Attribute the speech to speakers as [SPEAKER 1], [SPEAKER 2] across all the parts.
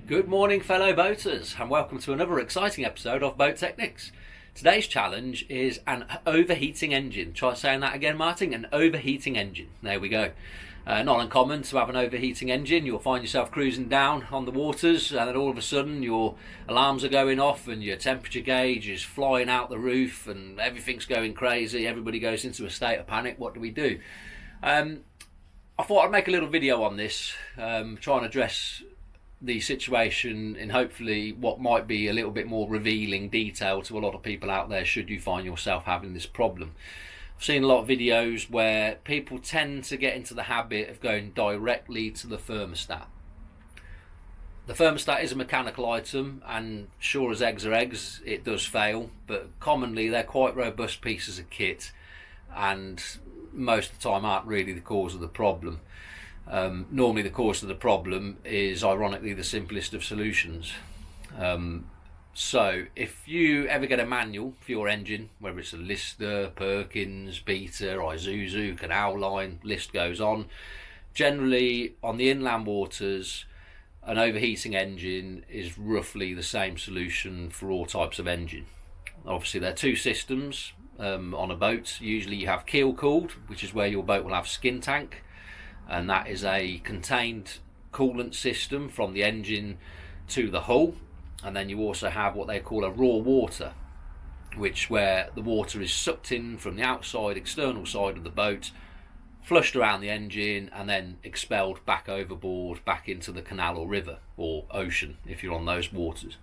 [SPEAKER 1] Good morning, fellow boaters, and welcome to another exciting episode of Boat Technics. Today's challenge is an overheating engine. Try saying that again, Martin. An overheating engine. There we go. Not uncommon to have an overheating engine. You'll find yourself cruising down on the waters, and then all of a sudden your alarms are going off and your temperature gauge is flying out the roof and everything's going crazy. Everybody goes into a state of panic. What do we do? I thought I'd make a little video on this, try and address the situation in hopefully what might be a little bit more revealing detail to a lot of people out there should you find yourself having this problem. I've seen a lot of videos where people tend to get into the habit of going directly to the thermostat. The thermostat is a mechanical item, and sure as eggs are eggs, it does fail, but commonly they're quite robust pieces of kit and most of the time aren't really the cause of the problem. Normally the cause of the problem is ironically the simplest of solutions. So if you ever get a manual for your engine, whether it's a Lister, Perkins, Beta, Isuzu, Canal Line, list goes on, generally on the inland waters an overheating engine is roughly the same solution for all types of engine. Obviously there are two systems on a boat. Usually you have keel cooled, which is where your boat will have skin tank, and that is a contained coolant system from the engine to the hull. And then you also have what they call a raw water, which where the water is sucked in from the outside external side of the boat, flushed around the engine, and then expelled back overboard, back into the canal or river or ocean if you're on those waters.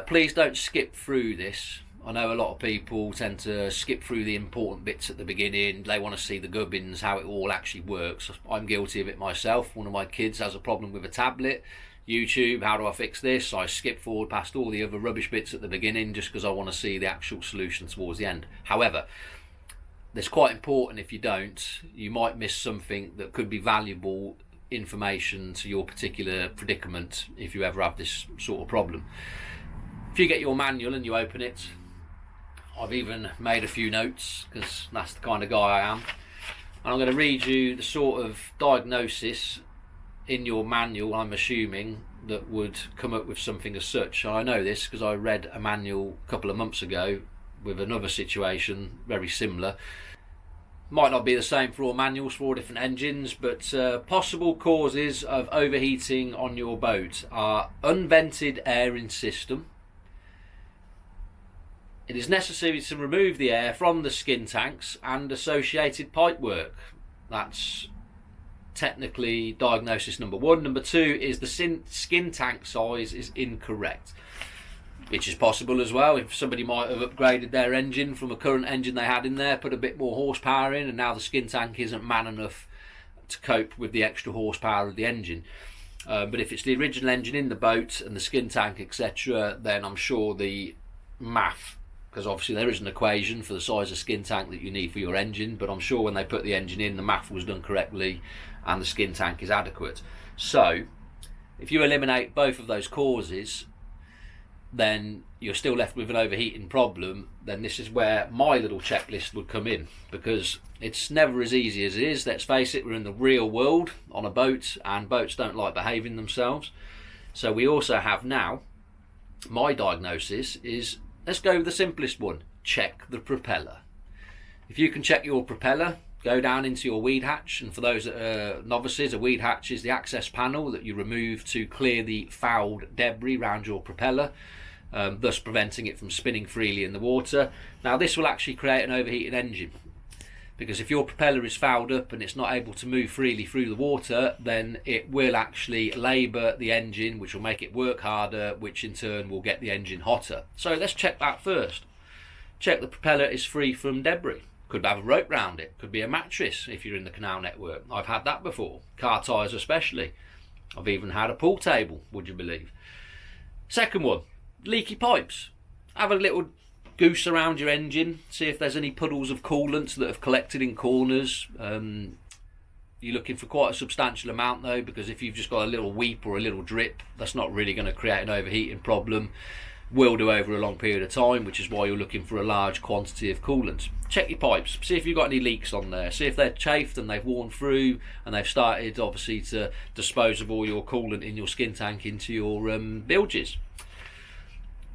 [SPEAKER 1] Please don't skip through this. I know a lot of people tend to skip through the important bits at the beginning. They want to see the gubbins, how it all actually works. I'm guilty of it myself. One of my kids has a problem with a tablet. YouTube, how do I fix this? I skip forward past all the other rubbish bits at the beginning just because I want to see the actual solution towards the end. However, it's quite important. If you don't, you might miss something that could be valuable information to your particular predicament if you ever have this sort of problem. If you get your manual and you open it, I've even made a few notes because that's the kind of guy I am, and I'm going to read you the sort of diagnosis in your manual, I'm assuming, that would come up with something as such. And I know this because I read a manual a couple of months ago with another situation very similar. Might not be the same for all manuals for all different engines, but possible causes of overheating on your boat are unvented airing system. It is necessary to remove the air from the skin tanks and associated pipework. That's technically diagnosis number one. Number two is the skin tank size is incorrect, which is possible as well. If somebody might have upgraded their engine from a current engine they had in there, put a bit more horsepower in, and now the skin tank isn't man enough to cope with the extra horsepower of the engine. But if it's the original engine in the boat and the skin tank, etc., then I'm sure the math, because obviously there is an equation for the size of skin tank that you need for your engine, but I'm sure when they put the engine in, the math was done correctly and the skin tank is adequate. So if you eliminate both of those causes, then you're still left with an overheating problem. Then this is where my little checklist would come in, because it's never as easy as it is. Let's face it, we're in the real world on a boat, and boats don't like behaving themselves. So we also have now, my diagnosis is, let's go with the simplest one. Check the propeller. If you can check your propeller, go down into your weed hatch, and for those that are novices, a weed hatch is the access panel that you remove to clear the fouled debris around your propeller, thus preventing it from spinning freely in the water. Now this will actually create an overheated engine, because if your propeller is fouled up and it's not able to move freely through the water, then it will actually labour the engine, which will make it work harder, which in turn will get the engine hotter. So let's check that first. Check the propeller is free from debris. Could have a rope round it, could be a mattress if you're in the canal network. I've had that before, car tyres especially. I've even had a pool table, would you believe. Second one, leaky pipes. Have a little goose around your engine, see if there's any puddles of coolant that have collected in corners. You're looking for quite a substantial amount though, because if you've just got a little weep or a little drip, that's not really going to create an overheating problem. will do over a long period of time, which is why you're looking for a large quantity of coolant. Check your pipes, see if you've got any leaks on there, see if they're chafed and they've worn through and they've started obviously to dispose of all your coolant in your skin tank into your bilges.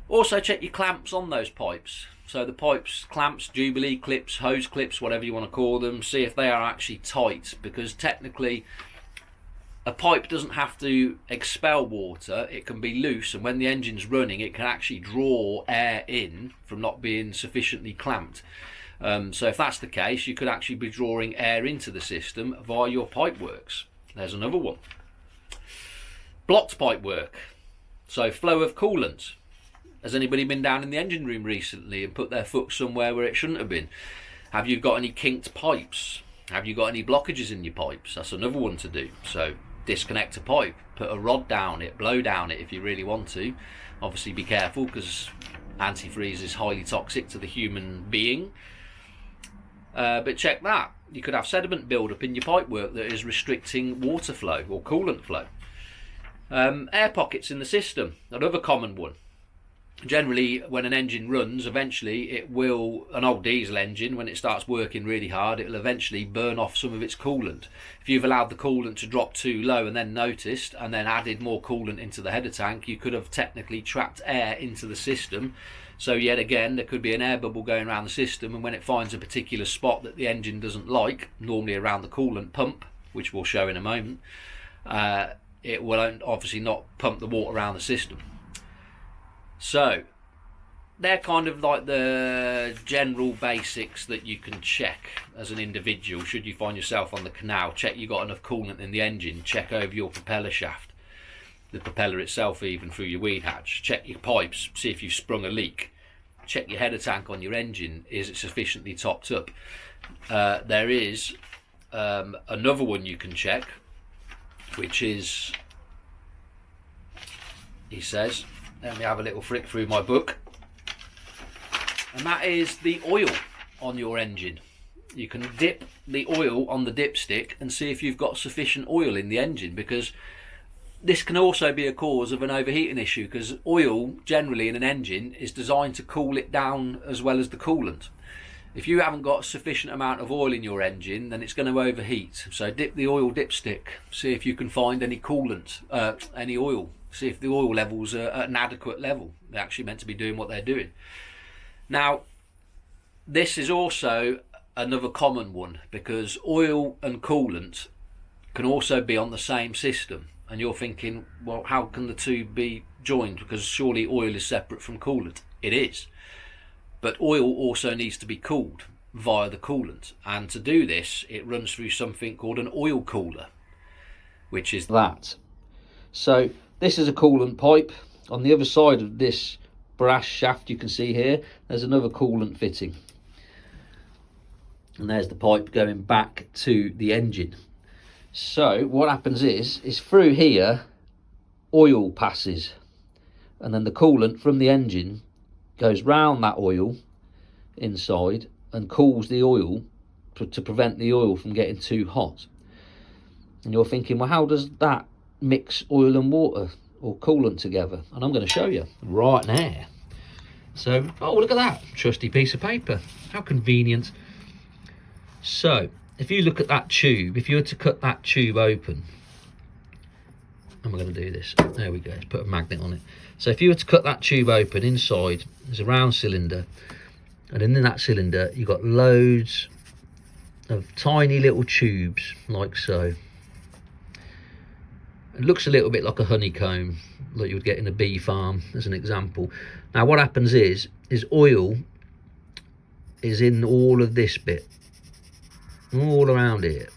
[SPEAKER 1] Also check your clamps on those pipes. So the pipes, clamps, Jubilee clips, hose clips, whatever you want to call them, see if they are actually tight, because technically a pipe doesn't have to expel water, it can be loose, and when the engine's running it can actually draw air in from not being sufficiently clamped. So if that's the case, you could actually be drawing air into the system via your pipe works. There's another one. Blocked pipe work, so flow of coolant. Has anybody been down in the engine room recently and put their foot somewhere where it shouldn't have been? Have you got any kinked pipes? Have you got any blockages in your pipes? That's another one to do. So disconnect a pipe, put a rod down it, blow down it if you really want to. Obviously be careful, because antifreeze is highly toxic to the human being. But check that. You could have sediment build-up in your pipework that is restricting water flow or coolant flow. Air pockets in the system, another common one. Generally, when an engine runs, eventually it will, an old diesel engine, when it starts working really hard, it will eventually burn off some of its coolant. If you've allowed the coolant to drop too low and then noticed, and then added more coolant into the header tank, you could have technically trapped air into the system. So yet again, there could be an air bubble going around the system, and when it finds a particular spot that the engine doesn't like, normally around the coolant pump, which we'll show in a moment, it will obviously not pump the water around the system. So they're kind of like the general basics that you can check as an individual. Should you find yourself on the canal, check you got enough coolant in the engine, check over your propeller shaft, the propeller itself, even through your weed hatch, check your pipes, see if you've sprung a leak, check your header tank on your engine, is it sufficiently topped up. There is another one you can check, which is, he says, let me have a little flick through my book, and that is the oil on your engine. You can dip the oil on the dipstick and see if you've got sufficient oil in the engine, because this can also be a cause of an overheating issue, because oil generally in an engine is designed to cool it down as well as the coolant. If you haven't got a sufficient amount of oil in your engine, then it's going to overheat. So dip the oil dipstick, see if you can find any coolant, any oil. See if the oil levels are at an adequate level. They're actually meant to be doing what they're doing. Now, this is also another common one, because oil and coolant can also be on the same system. And you're thinking, well, how can the two be joined? Because surely oil is separate from coolant. It is. But oil also needs to be cooled via the coolant. And to do this, it runs through something called an oil cooler, which is that. So this is a coolant pipe. On the other side of this brass shaft you can see here, there's another coolant fitting. And there's the pipe going back to the engine. So what happens is through here, oil passes. And then the coolant from the engine goes round that oil inside and cools the oil to prevent the oil from getting too hot. And you're thinking, well, how does that mix oil and water or coolant together? And I'm going to show you right now. So, oh, look at that trusty piece of paper, how convenient. So if you look at that tube, if you were to cut that tube open, and we're going to do this, there we go, let's put a magnet on it. So if you were to cut that tube open, inside there's a round cylinder, and in that cylinder you've got loads of tiny little tubes like so. It looks a little bit like a honeycomb that you would get in a bee farm, as an example. Now what happens is oil is in all of this bit, all around here,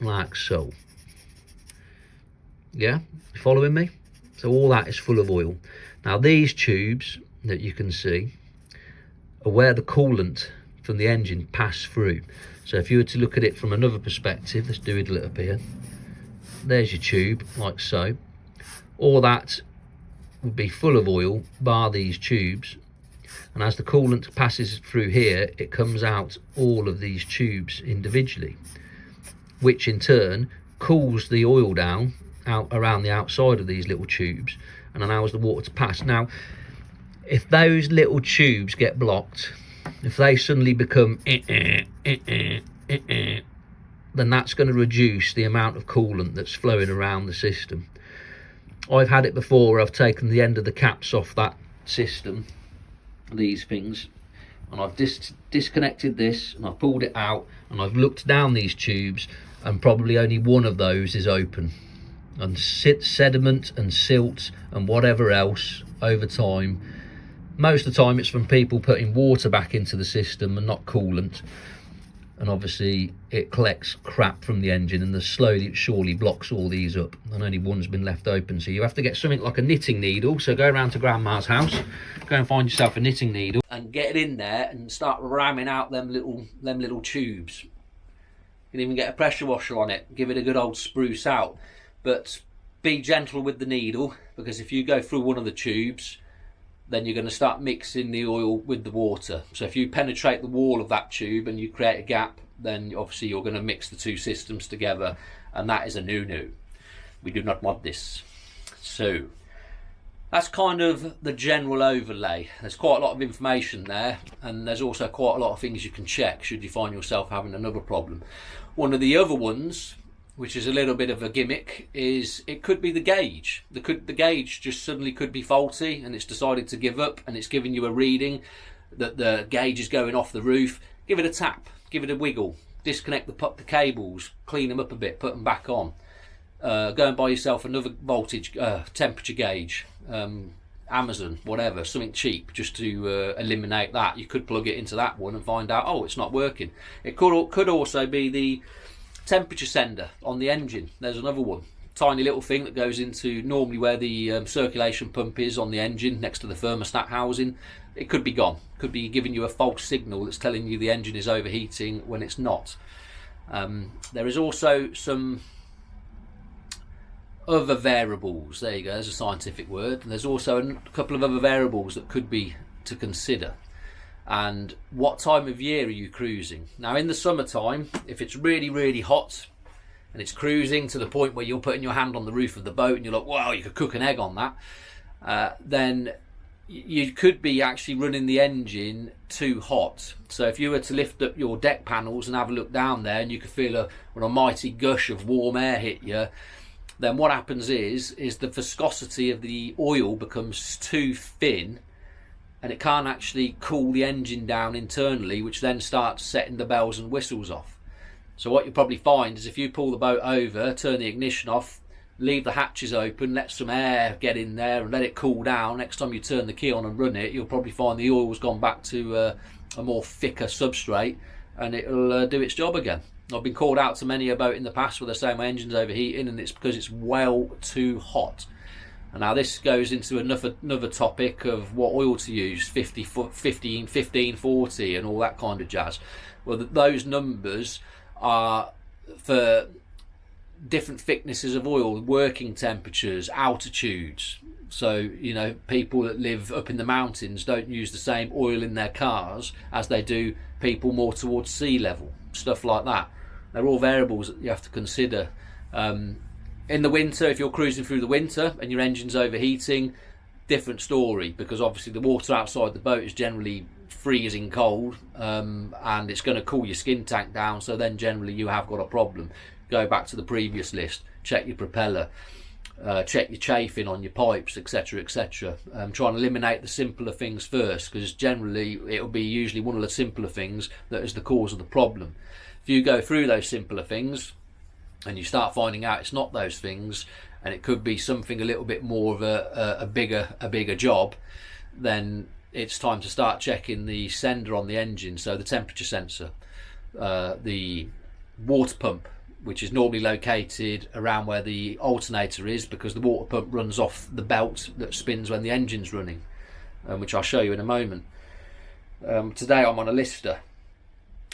[SPEAKER 1] like so. Yeah, you following me? So all that is full of oil. Now these tubes that you can see are where the coolant from the engine pass through. So if you were to look at it from another perspective, let's do it a little bit here. There's your tube, like so. All that would be full of oil, bar these tubes. And as the coolant passes through here, it comes out all of these tubes individually, which in turn cools the oil down out around the outside of these little tubes and allows the water to pass. Now, If those little tubes get blocked, if they suddenly become then that's going to reduce the amount of coolant that's flowing around the system. I've had it before where I've taken the end of the caps off that system, these things, and I've disconnected this and I've pulled it out and I've looked down these tubes and probably only one of those is open, and sediment and silt and whatever else over time, most of the time it's from people putting water back into the system and not coolant, and obviously it collects crap from the engine and slowly it surely blocks all these up, and only one's been left open. So you have to get something like a knitting needle. So go around to grandma's house, go and find yourself a knitting needle and get it in there and start ramming out them little tubes. You can even get a pressure washer on it, give it a good old spruce out, but be gentle with the needle, because if you go through one of the tubes then you're going to start mixing the oil with the water. So if you penetrate the wall of that tube and you create a gap, then obviously you're going to mix the two systems together, and that is a no-no. We do not want this. So that's kind of the general overlay. There's quite a lot of information there, and there's also quite a lot of things you can check should you find yourself having another problem. One of the other ones, which is a little bit of a gimmick, is it could be the gauge. The gauge just suddenly could be faulty and it's decided to give up, and it's giving you a reading that the gauge is going off the roof. Give it a tap, give it a wiggle, disconnect the cables, clean them up a bit, put them back on. Go and buy yourself another voltage, temperature gauge, Amazon, whatever, something cheap, just to eliminate that. You could plug it into that one and find out, oh, it's not working. It could also be the temperature sender on the engine. There's another one, tiny little thing that goes into normally where the circulation pump is on the engine, next to the thermostat housing. It could be gone, could be giving you a false signal that's telling you the engine is overheating when it's not. There is also some other variables, there you go, there's a scientific word, and there's also a couple of other variables that could be to consider. And what time of year are you cruising? Now in the summertime, if it's really, really hot and it's cruising to the point where you're putting your hand on the roof of the boat and you're like, wow, you could cook an egg on that, then you could be actually running the engine too hot. So if you were to lift up your deck panels and have a look down there and you could feel a mighty gush of warm air hit you, then what happens is the viscosity of the oil becomes too thin and it can't actually cool the engine down internally, which then starts setting the bells and whistles off. So what you'll probably find is if you pull the boat over, turn the ignition off, leave the hatches open, let some air get in there and let it cool down, next time you turn the key on and run it, you'll probably find the oil's gone back to a more thicker substrate and it'll do its job again. I've been called out to many a boat in the past where they're saying my engine's overheating, and it's because it's well too hot. And now this goes into another topic of what oil to use, 15, 40 and all that kind of jazz. Well, those numbers are for different thicknesses of oil, working temperatures, altitudes. So, you know, people that live up in the mountains don't use the same oil in their cars as they do people more towards sea level, stuff like that. They're all variables that you have to consider. In the winter, if you're cruising through the winter and your engine's overheating, different story, because obviously the water outside the boat is generally freezing cold, and it's going to cool your skin tank down, so then generally you have got a problem. Go back to the previous list, check your propeller, check your chafing on your pipes, etc, etc. Try and eliminate the simpler things first, because generally it'll be usually one of the simpler things that is the cause of the problem. If you go through those simpler things and you start finding out it's not those things and it could be something a little bit more of a bigger job, then it's time to start checking the sender on the engine. So the temperature sensor, the water pump, which is normally located around where the alternator is, because the water pump runs off the belt that spins when the engine's running, which I'll show you in a moment. Today I'm on a Lister,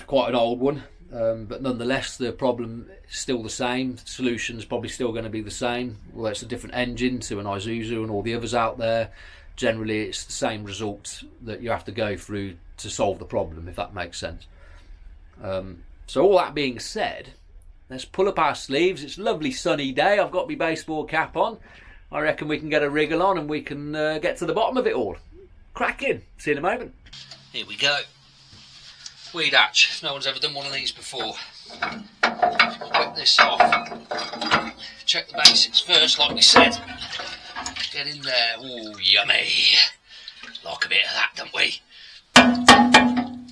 [SPEAKER 1] quite an old one, but nonetheless the problem is still the same. The solution's probably still going to be the same, although it's a different engine to an Isuzu and all the others out there. Generally it's the same result that you have to go through to solve the problem, if that makes sense. So all that being said, let's pull up our sleeves. It's a lovely sunny day. I've got my baseball cap on. I reckon we can get a wriggle on and we can get to the bottom of it all. cracking. See you in a moment. Here we go. Weed hatch. If no one's ever done one of these before, whip this off. Check the basics first, like we said. Get in there. Ooh, yummy. Like a bit of that, don't we?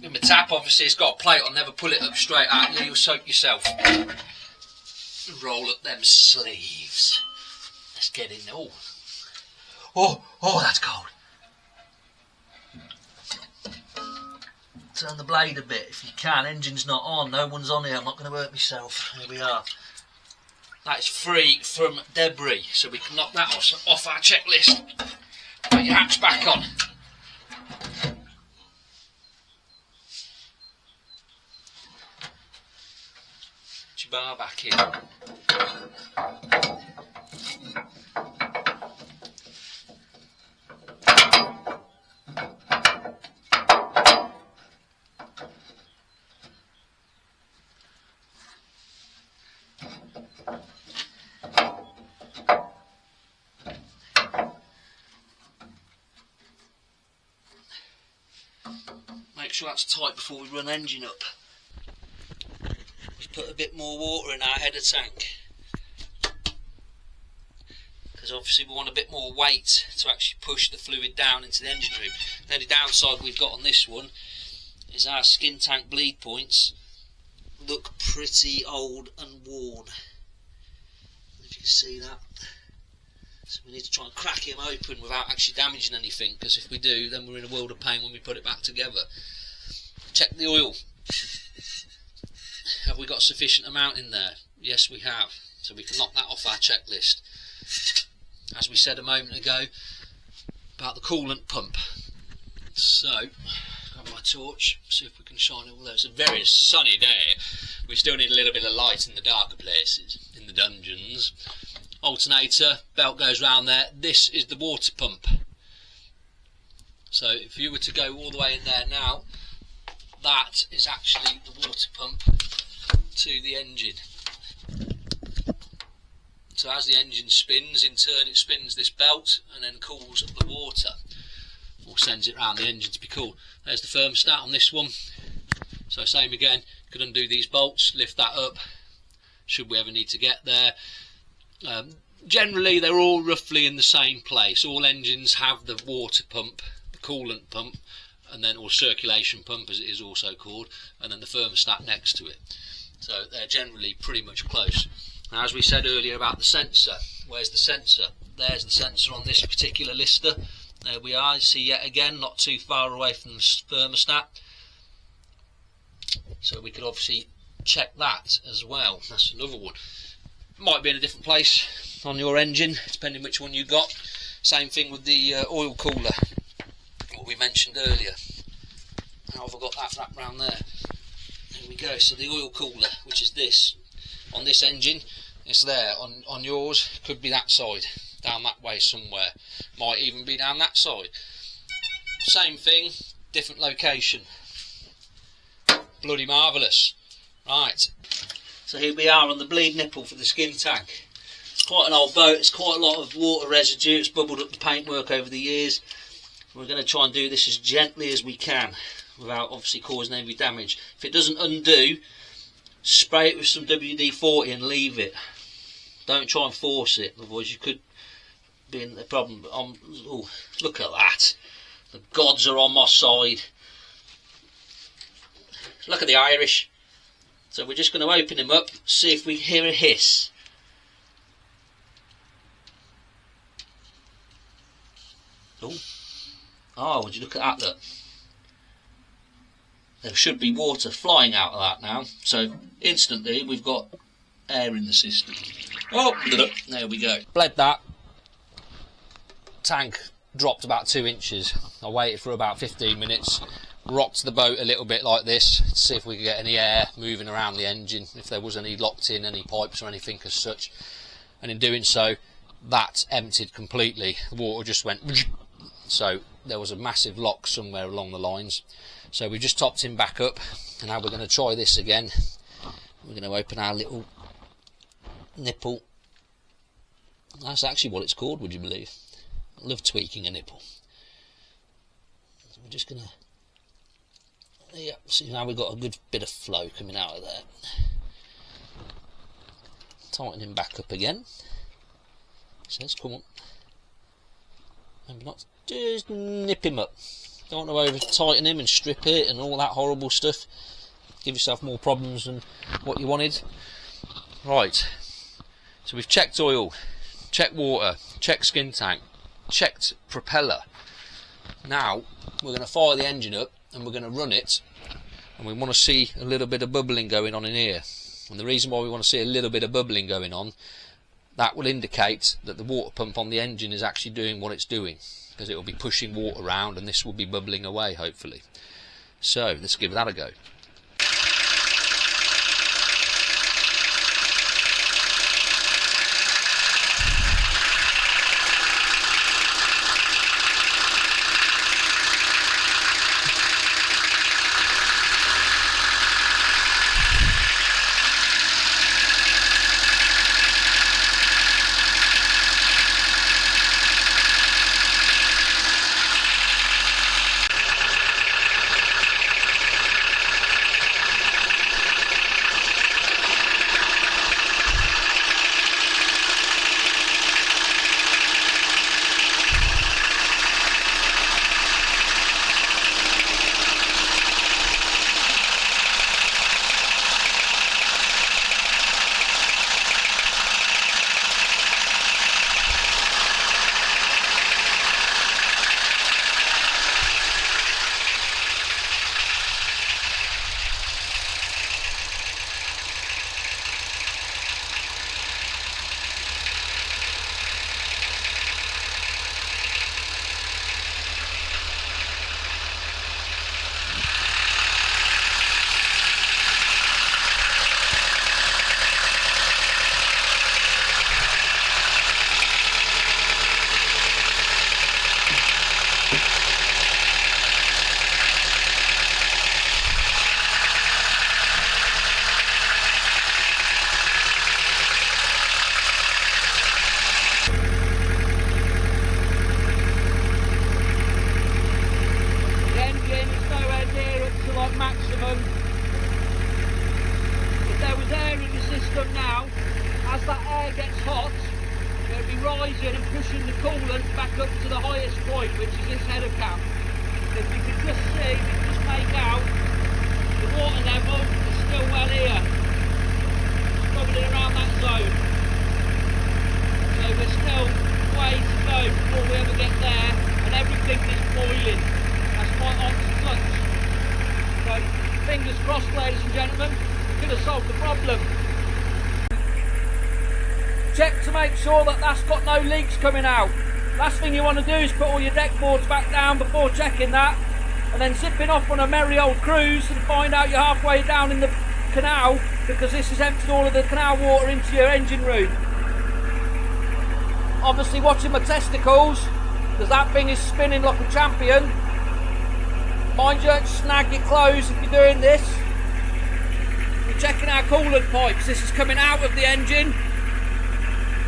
[SPEAKER 1] In the tap, obviously, it's got a plate on. Never pull it up straight out. You'll soak yourself. Roll up them sleeves. Let's get in there. Oh, that's cold. Turn the blade a bit if you can. Engine's not on. No one's on here. I'm not going to hurt myself. Here we are. That is free from debris, so we can knock that off our checklist. Put your hatch back on. Put your bar back in. Make sure that's tight before we run engine up. We've put a bit more water in our header tank, because obviously we want a bit more weight to actually push the fluid down into the engine room. The only downside we've got on this one is our skin tank bleed points look pretty old and worn. If you can see that. So we need to try and crack him open without actually damaging anything, because if we do, then we're in a world of pain when we put it back together. Check the oil. Have we got a sufficient amount in there? Yes, we have. So we can knock that off our checklist. As we said a moment ago about the coolant pump. So, got my torch, see if we can shine all those. It's a very sunny day. We still need a little bit of light in the darker places, in the dungeons. Alternator, belt goes round there. This is the water pump. So if you were to go all the way in there now, that is actually the water pump to the engine. So as the engine spins, in turn it spins this belt and then cools the water, or sends it round the engine to be cooled. There's the thermostat on this one. So same again, could undo these bolts, lift that up should we ever need to get there. Generally they're all roughly in the same place. All engines have the water pump, the coolant pump, and then or circulation pump as it is also called, and then the thermostat next to it. So they're generally pretty much close. Now, as we said earlier about the sensor, where's the sensor? There's the sensor on this particular lister. There we are. You see yet again, not too far away from the thermostat. So we could obviously check that as well. That's another one. Might be in a different place on your engine, depending which one you got. Same thing with the oil cooler, what we mentioned earlier. How have I got that wrapped around there? There we go. So the oil cooler, which is this, on this engine, it's there. On yours, could be that side, down that way somewhere. Might even be down that side. Same thing, different location. Bloody marvellous. Right. So here we are on the bleed nipple for the skin tank. It's quite an old boat, it's quite a lot of water residue, it's bubbled up the paintwork over the years. We're going to try and do this as gently as we can, without obviously causing any damage. If it doesn't undo, spray it with some WD-40 and leave it. Don't try and force it, otherwise you could be in the problem. Oh, look at that. The gods are on my side. Look at the Irish. So we're just going to open him up, see if we hear a hiss. Oh, would you look at that, look. There should be water flying out of that now. So instantly we've got air in the system. Oh, there we go. Bled that. Tank dropped about 2 inches. I waited for about 15 minutes. Rocked the boat a little bit like this to see if we could get any air moving around the engine, if there was any locked in, any pipes or anything as such, and in doing so that emptied completely. The water just went, so there was a massive lock somewhere along the lines. So we just topped him back up, and now we're going to try this again. We're going to open our little nipple. That's actually what it's called, would you believe? I love tweaking a nipple. just gonna, yeah, see now we've got a good bit of flow coming out of there. Tighten him back up again. Says, come on. Maybe not, just nip him up. Don't want to over tighten him and strip it and all that horrible stuff. Give yourself more problems than what you wanted. Right, so we've checked oil, checked water, checked skin tank, checked propeller. Now we're going to fire the engine up and we're going to run it, and we want to see a little bit of bubbling going on in here. And the reason why we want to see a little bit of bubbling going on, that will indicate that the water pump on the engine is actually doing what it's doing, because it will be pushing water around and this will be bubbling away, hopefully. So let's give that a go. Rising and pushing the coolant back up to the highest point, which is this header cap. If you can just see, you can just make out the water level is still well here. It's bubbling around that zone. So there's still way to go before we ever get there, and everything is boiling. That's quite hot to touch. So fingers crossed, ladies and gentlemen, we could have solved the problem. Check to make sure that that's got no leaks coming out. Last thing you want to do is put all your deck boards back down before checking that, and then zipping off on a merry old cruise and find out you're halfway down in the canal because this has emptied all of the canal water into your engine room. Obviously watching my testicles, because that thing is spinning like a champion. Mind you, snag your clothes if you're doing this. We're checking our coolant pipes. This is coming out of the engine.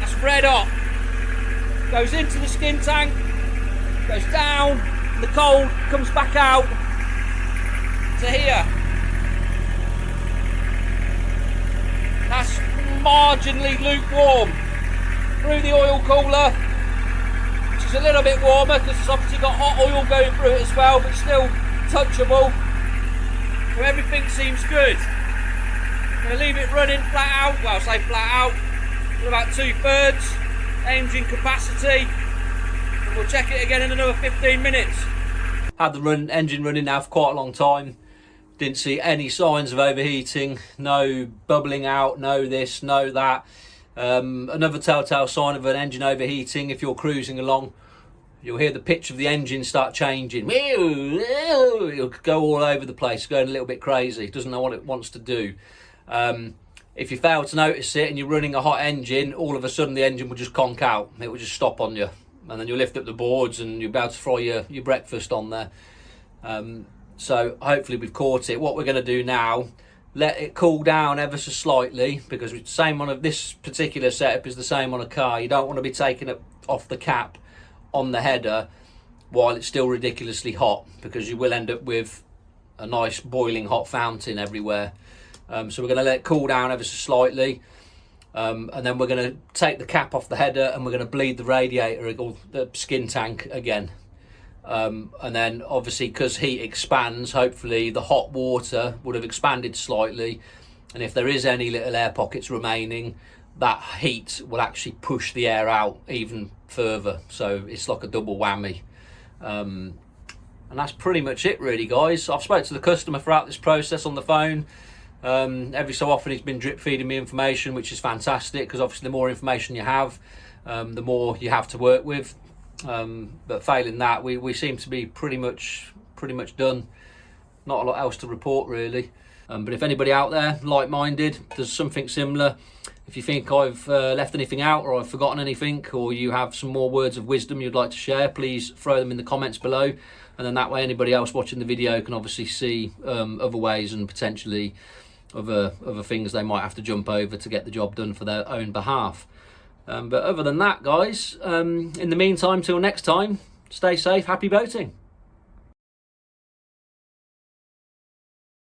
[SPEAKER 1] That's red hot. Goes into the skin tank, goes down, the cold comes back out to here. That's marginally lukewarm. Through the oil cooler, which is a little bit warmer because it's obviously got hot oil going through it as well, but still touchable. So everything seems good. I'm going to leave it running flat out, well I say flat out, for about 2/3 engine capacity, and we'll check it again in another 15 minutes. Had the engine running now for quite a long time. Didn't see any signs of overheating, no bubbling out, no this, no that. Another telltale sign of an engine overheating, if you're cruising along, you'll hear the pitch of the engine start changing. It'll go all over the place, going a little bit crazy, doesn't know what it wants to do. If you fail to notice it and you're running a hot engine, all of a sudden the engine will just conk out. It will just stop on you, and then you lift up the boards and you're about to fry your breakfast on there. So hopefully we've caught it. What we're going to do now, let it cool down ever so slightly, because it's the same on this particular setup is the same on a car. You don't want to be taking it off the cap on the header while it's still ridiculously hot, because you will end up with a nice boiling hot fountain everywhere. So we're going to let it cool down ever so slightly, and then we're going to take the cap off the header and we're going to bleed the radiator or the skin tank again. And then obviously, because heat expands, hopefully the hot water would have expanded slightly, and if there is any little air pockets remaining, that heat will actually push the air out even further. So it's like a double whammy. And that's pretty much it really, guys. I've spoke to the customer throughout this process on the phone. Every so often he's been drip feeding me information, which is fantastic, because obviously the more information you have, the more you have to work with. But failing that, we seem to be pretty much done. Not a lot else to report really. But if anybody out there like-minded does something similar, if you think I've left anything out or I've forgotten anything, or you have some more words of wisdom you'd like to share, please throw them in the comments below, and then that way anybody else watching the video can obviously see other ways and potentially other things they might have to jump over to get the job done for their own behalf. But other than that, guys, in the meantime, till next time, stay safe, happy boating.